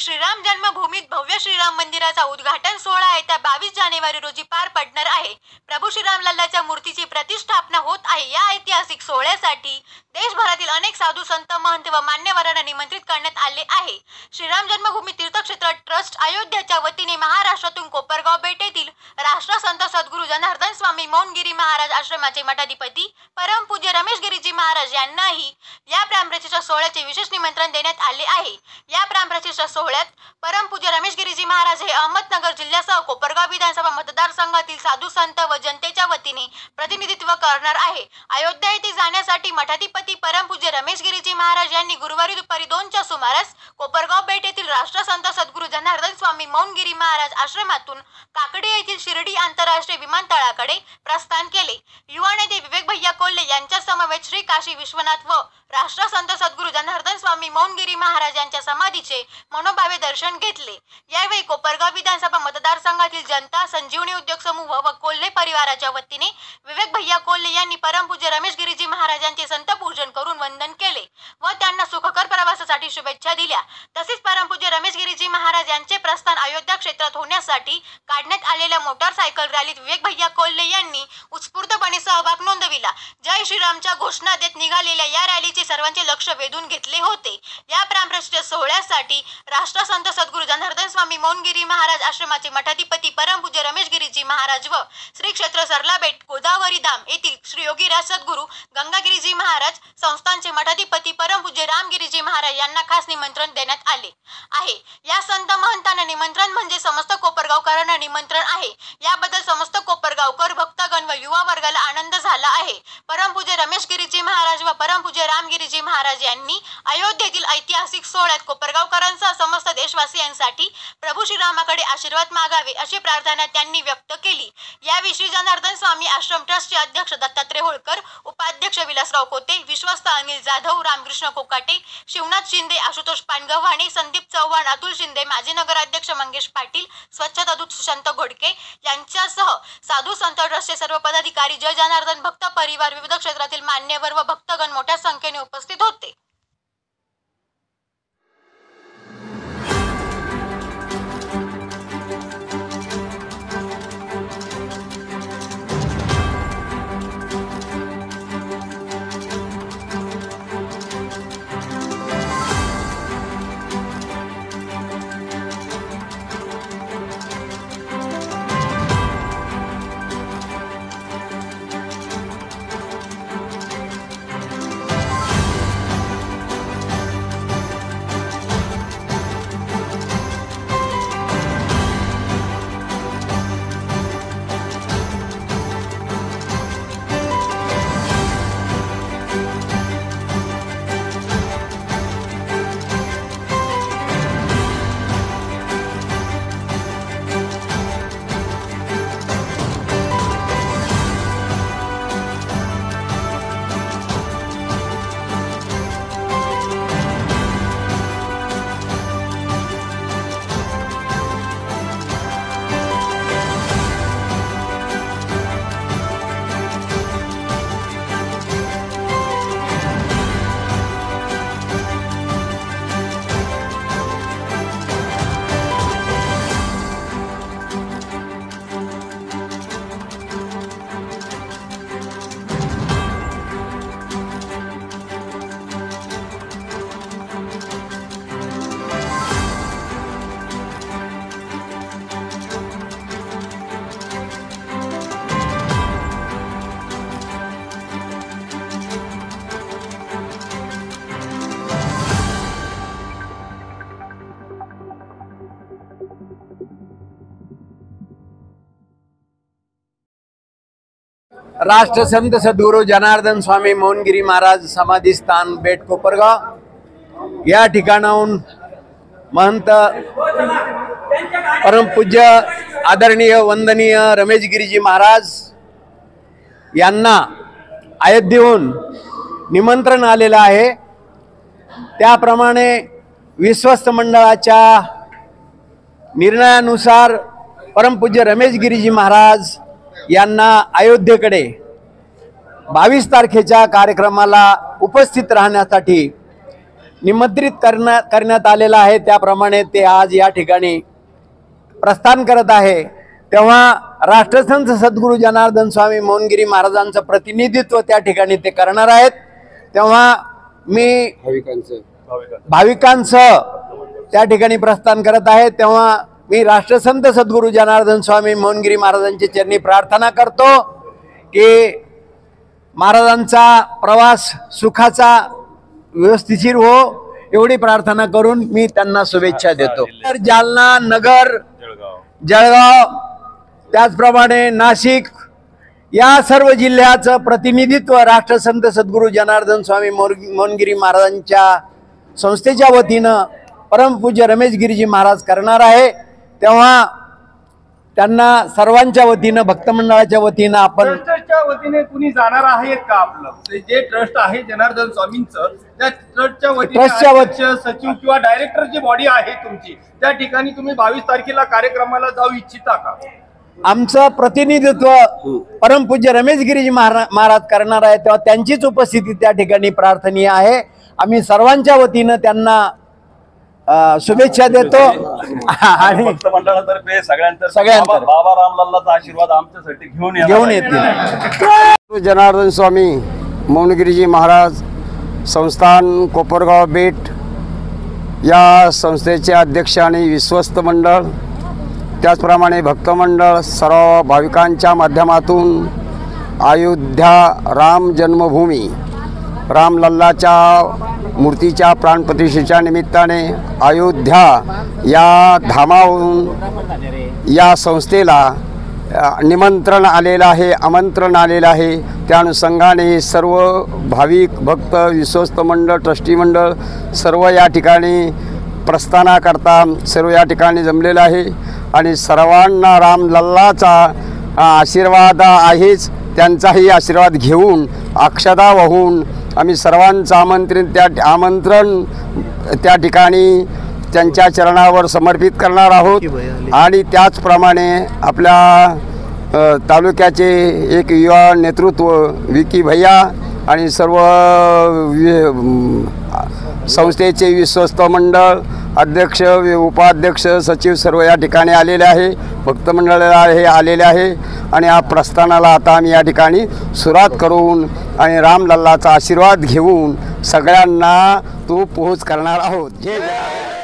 श्रीराम जन्मभूमीत भव्य श्रीराम मंदिराचा उद्घाटन सोहळा येत्या 22 जानेवारी रोजी पार पडणार आहे। प्रभू श्रीराम लल्लाच्या मूर्तीची प्रतिष्ठापना होत आहे। या ऐतिहासिक सोहळ्यासाठी देशभरातील अनेक साधू संत महंत व मान्यवरांना निमंत्रित करण्यात आले आहे। श्रीराम जन्मभूमी तीर्थक्षेत्र ट्रस्ट अयोध्याच्या वतीने महाराष्ट्रातून कोपरगाव पेठेतील राष्ट्रसंत सद्गुरू जनार्दन स्वामी मौनगिरी महाराज आश्रमाचे मठाधिपती परमपूज्य रमेश गिरीजी महाराज यांनाही या प्राणप्रतिष्ठा सोहळ्याचे विशेष निमंत्रण देण्यात आले आहे। या प्राणप्रतिष्ठा सोहळ्यात परमपूज्य रमेश गिरीजी महाराज हे अहमदनगर जिल्ह्यासह कोपरगाव विधानसभा मतदारसंघातील साधू संत व जनतेच्या वतीने प्रतिनिधित्व करणार आहे। अयोध्या येथे जाण्यासाठी मठाधिपती परमपूज्य रमेश गिरीजी महाराज यांनी गुरुवारी दुपारी 2च्या सुमारास कोपरगाव पेठ येथील राष्ट्रसंत सद्गुरू जनार्दन स्वामी मौनगिरी महाराज आश्रमातून काकडे येथील शिर्डी आंतरराष्ट्रीय विमानतळाकडे प्रस्थान केले। युवा नेते विवेक भैया कोल्हे यांच्या समवेत श्री काशी विश्वनाथ व राष्ट्रसंत सद्गुरू जनार्दन स्वामी मौनगिरी महाराज यांच्या समाधीचे मनोभावे दर्शन घेतले। यावेळी कोपरगाव विधानसभा मतदारसंघातील जनता, संजीवनी उद्योग समूह व कोल्हे परिवाराच्या वतीने विवेक भैया कोल्हे यांनी परमपूज्य रमेश गिरीजी महाराजांचे संत पूजन करून वंदन केले व त्यांना सुखकर प्रवासासाठी शुभेच्छा दिल्या। तसेच परमपूज्य रमेश गिरीजी महाराज यांचे प्रस्थान अयोध्या क्षेत्रात होण्यासाठी काढण्यात आलेल्या मोटारसायकल रॅलीत विवेक भैया कोल्हे यांनी उत्स्फूर्तपणे सहभाग नोंदविला। जय श्रीरामच्या घोषणा देत निघालेल्या या रॅलीचे सर्वांचे लक्ष वेधून घेतले होते। या प्राणप्रतिष्ठा सोहळ्यासाठी राष्ट्रसंत सद्गुरू जनार्दन स्वामी मौनगिरी महाराज आश्रमाचे मठाधिपती परमपूज्य रमेश गिरीजी महाराज व श्री क्षेत्र सरलाबेट गोदावरी धाम येथील श्री योगीराज सद्गुरू गंगागिरीजी महाराज संस्थानचे मठाधिपती परमपूज्य रामगिरीजी महाराज यांना खास निमंत्रण देण्यात आले आहे। या संत महंतांना निमंत्रण म्हणजे समस्त कोपरगावकरांना निमंत्रण आहे। याबद्दल समस्त कोपरगावकर, भक्तगण व युवा वर्गाला आनंद झाला आहे। परमपूज्य रमेश गिरीजी महाराज व परमपूज्य रामगिरीजी महाराज यांनी अयोध्येतील ऐतिहासिक सोहळ्यात कोपरगावकरांसह समस्त देशवासियांसाठी प्रभू श्रीरामाकडे आशीर्वाद मागावे अशी प्रार्थना त्यांनी व्यक्त केली। यावेळी श्री जनार्दन स्वामी आश्रम ट्रस्टचे अध्यक्ष दत्तात्रय होळकर, उपाध्यक्ष विलासराव कोते, विश्वस्त अनिल जाधव, रामकृष्ण कोकाटे, शिवनाथ शिंदे, आशुतोष पानगव्हाणे, संदीप चव्हाण, अतुल शिंदे, माजी नगराध्यक्ष मंगेश पाटील, स्वच्छता दूत सुशांत घोडके यांच्यासह साधू संत ट्रस्टचे सर्व पदाधिकारी, जय जनार्दन भक्त परिवार, विविध क्षेत्रातील मान्यवर व भक्तगण मोठ्या संख्येने उपस्थित होते। राष्ट्रसंत सद्गुरू जनार्दन स्वामी मौनगिरी महाराज समाधी स्थान बेट कोपरगाव या ठिकाणाहून महंत परमपूज्य आदरणीय वंदनीय रमेश गिरीजी महाराज यांना अयोध्येहून निमंत्रण आलेलं आहे। त्याप्रमाणे विश्वस्त मंडळाच्या निर्णयानुसार परमपूज्य रमेश गिरीजी महाराज यांना अयोध्येकडे 22 तारखेच्या कार्यक्रमाला उपस्थित राहण्यासाठी निमंत्रित करण्यात आलेला आहे, त्याप्रमाणे ते आज या ठिकाणी प्रस्थान करत आहे, तेव्हा राष्ट्रसंत सद्गुरू जनार्दन स्वामी मौनगिरी महाराजांचं प्रतिनिधित्व त्या ठिकाणी ते करणार आहेत। तेव्हा मी भाविकांसह त्या ठिकाणी प्रस्थान करत आहे, तेव्हा मी राष्ट्रसंत सद्गुरू जनार्दन स्वामी मौनगिरी महाराजांच्या चरणी प्रार्थना करतो की महाराजांचा प्रवास सुखाचा व्यवस्थिशीर हो, एवढी प्रार्थना करून मी त्यांना शुभेच्छा देतो। तर जालना, नगर, जळगाव, त्याचप्रमाणे नाशिक या सर्व जिल्ह्याचं प्रतिनिधित्व राष्ट्रसंत सद्गुरू जनार्दन स्वामी मौनगिरी महाराजांच्या संस्थेच्या वतीनं परमपूज्य रमेश गिरीजी महाराज करणार आहे, तेव्हा त्यांना सर्वांच्या वतीनं, भक्त मंडळाच्या वतीनं आपण ट्रस्टच्या वतीने कुणी जाणार आहेत का? आपलं जे ट्रस्ट आहे जनार्दन स्वामींचं, त्या ट्रस्टच्या वतीने सचिव किंवा डायरेक्टर जी बॉडी आहे तुमची, त्या ठिकाणी तुम्ही 22 तारखेला कार्यक्रमाला जाऊ इच्छिता का? आमचं प्रतिनिधित्व परमपूज्य रमेश गिरीजी महाराज करणार आहे, तेव्हा त्यांचीच उपस्थिती त्या ठिकाणी प्रार्थनीय आहे। आम्ही सर्वांच्या वतीनं त्यांना शुभेच्छा देतो आणि मंडळातर्फे सगळ्यांतर्फे बाबा रामलल्लाचा आशीर्वाद आमच्यासाठी घेऊन येतील। जनार्दन स्वामी मौनगिरीजी महाराज संस्थान कोपरगाव बेट या संस्थेचे अध्यक्ष आणि विश्वस्त मंडळ, त्याचप्रमाणे भक्त मंडळ सर्व भाविकांच्या माध्यमातून अयोध्या राम जन्मभूमी रामलल्लाच्या मूर्तीच्या प्राणप्रतिष्ठेच्या निमित्ताने अयोध्या या धामावरून या संस्थेला निमंत्रण आलेलं आहे, आमंत्रण आलेलं आहे। त्या अनुषंगाने सर्व भाविक भक्त, विश्वस्त मंडळ, ट्रस्टी मंडळ सर्व या ठिकाणी प्रस्थानाकरता सर्व या ठिकाणी जमलेलं आहे आणि सर्वांना रामलल्लाचा आशीर्वाद आहेच, त्यांचाही आशीर्वाद घेऊन अक्षता वाहून आम्ही सर्वांचं आमंत्रण त्या ठिकाणी त्यांच्या चरणावर समर्पित करणार आहोत। आणि त्याचप्रमाणे आपल्या तालुक्याचे एक युवा नेतृत्व विकी भैया आणि सर्व संस्थेचे विश्वस्त मंडळ अध्यक्ष, उपाध्यक्ष, सचिव सर्व या ठिकाणी आलेले आहे, भक्त मंडळाला हे आलेले आहे आणि या प्रस्थानाला आता आम्ही या ठिकाणी सुरुवात करून आणि रामलल्लाचा आशीर्वाद घेऊन सगळ्यांना तो पोहोच करणार आहोत। जय जय